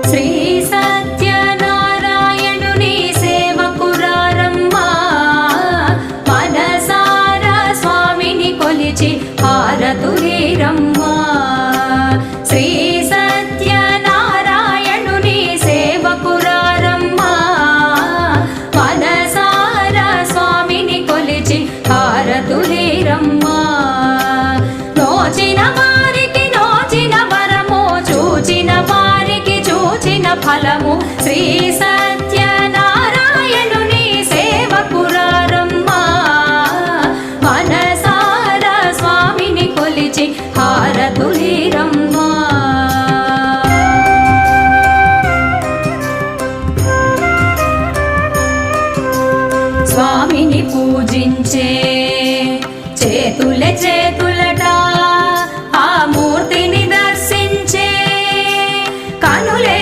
శ్రీ సత్యనారాయణుని సేవకురారమ్మా మనసారా స్వామిని కొలిచి హారతులేరమ్మా శ్రీ సత్యనారాయణుని సేవకురారమ్మా మనసారా స్వామిని కొలిచి హారతులేరమ్మా నోచిన వారికి నోచిన వరము చూచిన వారికి చూచిన ఫలము శ్రీ